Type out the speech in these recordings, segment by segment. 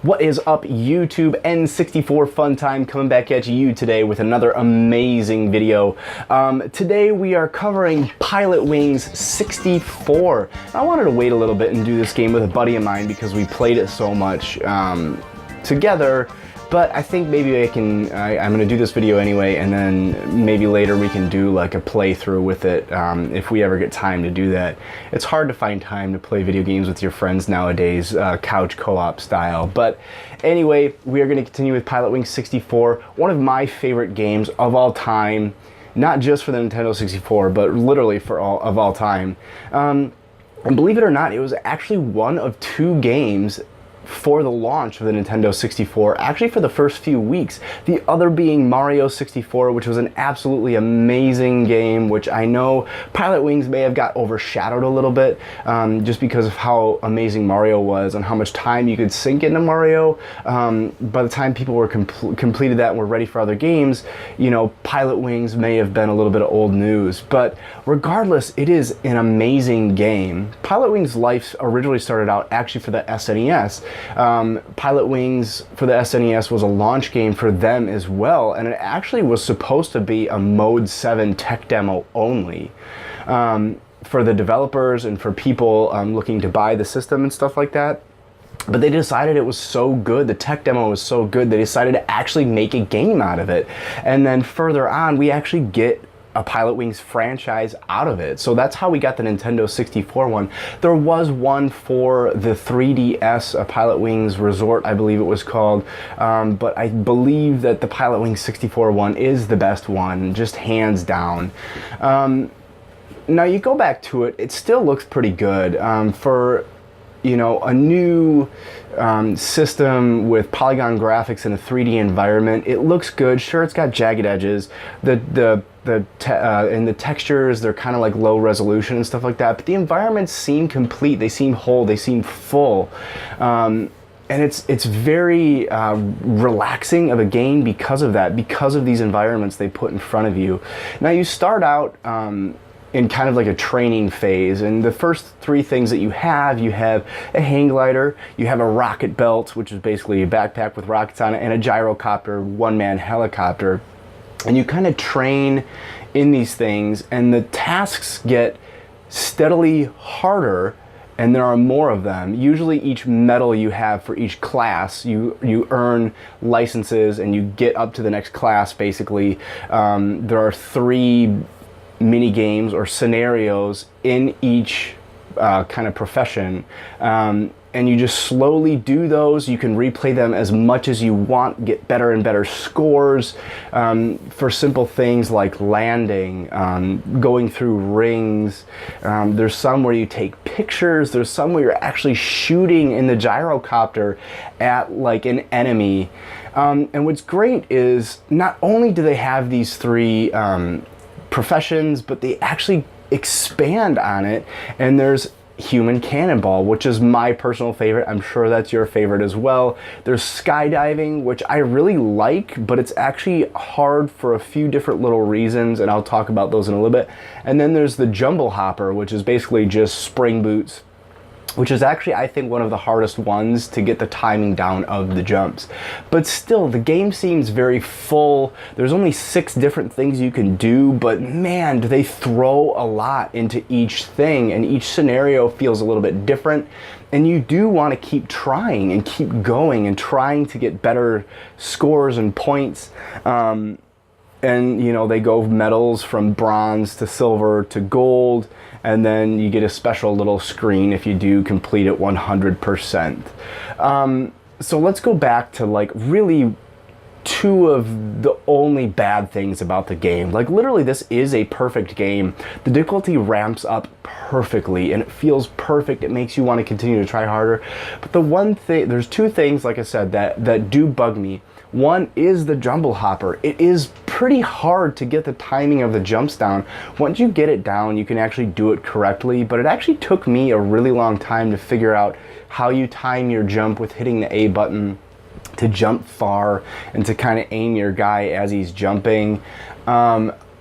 What is up, YouTube? N64 Fun Time coming back at you today with another amazing video. Today we are covering Pilotwings 64. I wanted to wait a little bit and do this game with a buddy of mine because we played it so much together. But I think maybe I'm going to do this video anyway, and then maybe later we can do like a playthrough with it if we ever get time to do that. It's hard to find time to play video games with your friends nowadays, couch co-op style. But anyway, we are going to continue with Pilotwings 64, one of my favorite games of all time, not just for the Nintendo 64, but literally for all time. And believe it or not, it was actually one of two games for the launch of the Nintendo 64, actually for the first few weeks. The other being Mario 64, which was an absolutely amazing game, which I know Pilotwings may have got overshadowed a little bit just because of how amazing Mario was and how much time you could sink into Mario. By the time people were completed that and were ready for other games, you know, Pilotwings may have been a little bit of old news. But regardless, it is an amazing game. Pilotwings' life originally started out actually for the SNES. Pilotwings for the SNES was a launch game for them as well, and it actually was supposed to be a Mode 7 tech demo only for the developers and for people looking to buy the system and stuff like that. But they decided it was so good, the tech demo was so good, they decided to actually make a game out of it. And then further on, we actually get a Pilotwings franchise out of it. So that's how we got the Nintendo 64 one. There was one for the 3DS, a Pilotwings Resort, I believe it was called. But I believe that the Pilotwings 64 one is the best one, just hands down. Now you go back to it, it still looks pretty good. For, you know, a new system with polygon graphics in a 3D environment, it looks good. Sure, it's got jagged edges. And the textures, they're kind of like low resolution and stuff like that, but the environments seem complete, they seem whole, they seem full. And it's very relaxing of a game because of that, because of these environments they put in front of you. Now you start out in kind of like a training phase, and the first three things that you have a hang glider, you have a rocket belt, which is basically a backpack with rockets on it, and a gyrocopter, one-man helicopter. And you kind of train in these things, and the tasks get steadily harder, and there are more of them. Usually each medal you have for each class, you earn licenses and you get up to the next class, basically. There are 3 mini games or scenarios in each kind of profession. And you just slowly do those. You can replay them as much as you want, get better and better scores for simple things like landing, going through rings. There's some where you take pictures. There's some where you're actually shooting in the gyrocopter at like an enemy. And what's great is not only do they have these 3 professions, but they actually expand on it, and there's human cannonball, which is my personal favorite. I'm sure that's your favorite as well. There's skydiving, which I really like, but it's actually hard for a few different little reasons, and I'll talk about those in a little bit. And then there's the jumble hopper, which is basically just spring boots, which is actually, I think, one of the hardest ones to get the timing down of the jumps. But still, the game seems very full. There's only 6 different things you can do, but man, do they throw a lot into each thing, and each scenario feels a little bit different. And you do want to keep trying and keep going and trying to get better scores and points. And you know, they go medals from bronze to silver to gold, and then you get a special little screen if you do complete it 100%. So let's go back to like really 2 of the only bad things about the game. Like literally, this is a perfect game. The difficulty ramps up perfectly and it feels perfect. It makes you want to continue to try harder. But the one thing, there's 2 things, like I said, that do bug me. One is the jumble hopper. It is pretty hard to get the timing of the jumps down. Once you get it down, you can actually do it correctly, but it actually took me a really long time to figure out how you time your jump with hitting the A button to jump far and to kind of aim your guy as he's jumping.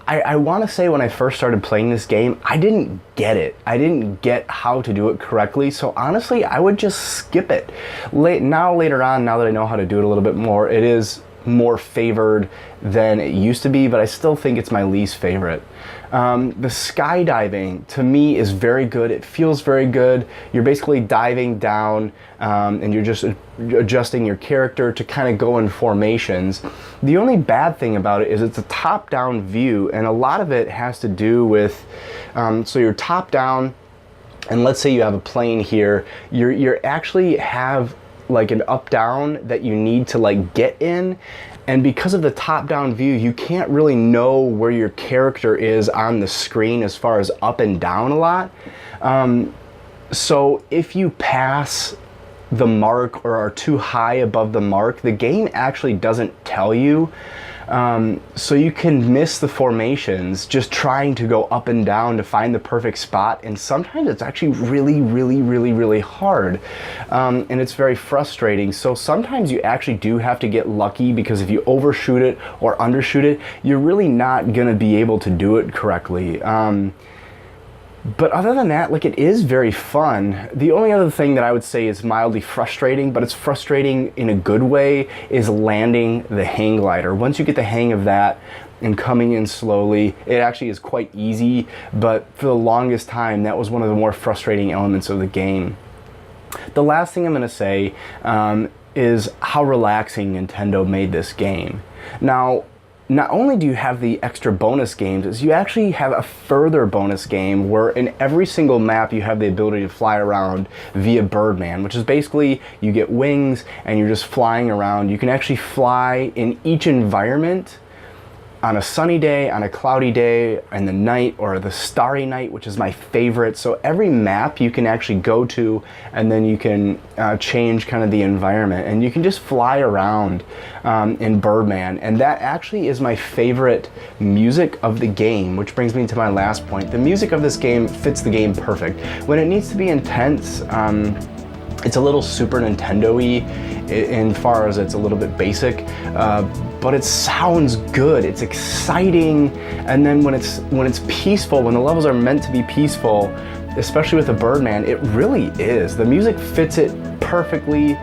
I want to say when I first started playing this game, I didn't get it. I didn't get how to do it correctly. So honestly, I would just skip it. Later on, now that I know how to do it a little bit more, it is more favored than it used to be, but I still think it's my least favorite. The skydiving to me is very good. It feels very good. You're basically diving down and you're just adjusting your character to kind of go in formations. The only bad thing about it is it's a top-down view, and a lot of it has to do with, so you're top-down, and let's say you have a plane here, you're actually have like an up-down that you need to like get in, and because of the top-down view, you can't really know where your character is on the screen as far as up and down a lot. So if you pass the mark or are too high above the mark, the game actually doesn't tell you. So you can miss the formations just trying to go up and down to find the perfect spot, and sometimes it's actually really hard, and it's very frustrating. So sometimes you actually do have to get lucky, because if you overshoot it or undershoot it, you're really not gonna be able to do it correctly. But other than that, like, it is very fun. The only other thing that I would say is mildly frustrating, but it's frustrating in a good way, is landing the hang glider. Once you get the hang of that and coming in slowly, it actually is quite easy, but for the longest time, that was one of the more frustrating elements of the game. The last thing I'm gonna say is how relaxing Nintendo made this game. Now, not only do you have the extra bonus games, is you actually have a further bonus game where in every single map you have the ability to fly around via Birdman, which is basically you get wings and you're just flying around. You can actually fly in each environment on a sunny day, on a cloudy day, in the night, or the starry night, which is my favorite. So every map you can actually go to, and then you can change kind of the environment, and you can just fly around in Birdman. And that actually is my favorite music of the game, which brings me to my last point. The music of this game fits the game perfect. When it needs to be intense, it's a little Super Nintendo-y in far as it's a little bit basic, but it sounds good, it's exciting, and then when it's peaceful, when the levels are meant to be peaceful, especially with the Birdman, it really is. The music fits it perfectly,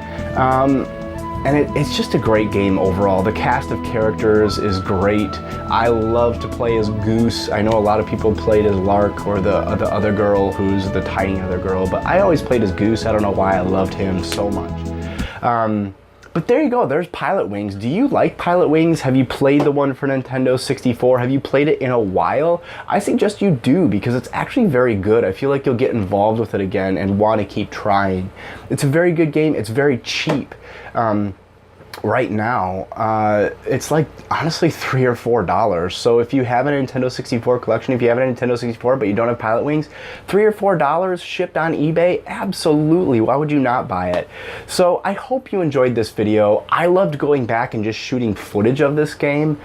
and it's just a great game overall. The cast of characters is great. I love to play as Goose. I know a lot of people played as Lark, or the other girl who's the tiny other girl, but I always played as Goose. I don't know why I loved him so much. But there you go, there's Pilot Wings. Do you like Pilot Wings? Have you played the one for Nintendo 64? Have you played it in a while? I suggest you do, because it's actually very good. I feel like you'll get involved with it again and want to keep trying. It's a very good game. It's very cheap. Right now, it's like honestly $3 or $4. So if you have a Nintendo 64 collection, if you have a Nintendo 64 but you don't have Pilot Wings, $3 or $4 shipped on eBay, absolutely, why would you not buy it? So I hope you enjoyed this video. I loved going back and just shooting footage of this game.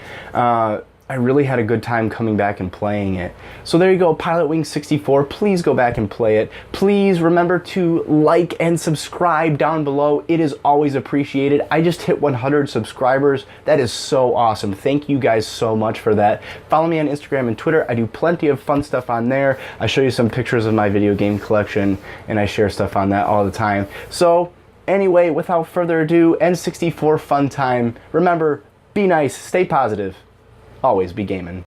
I really had a good time coming back and playing it. So there you go, Pilot Wings 64. Please go back and play it. Please remember to like and subscribe down below. It is always appreciated. I just hit 100 subscribers. That is so awesome. Thank you guys so much for that. Follow me on Instagram and Twitter. I do plenty of fun stuff on there. I show you some pictures of my video game collection, and I share stuff on that all the time. So anyway, without further ado, N64 fun time. Remember, be nice, stay positive. Always be gaming.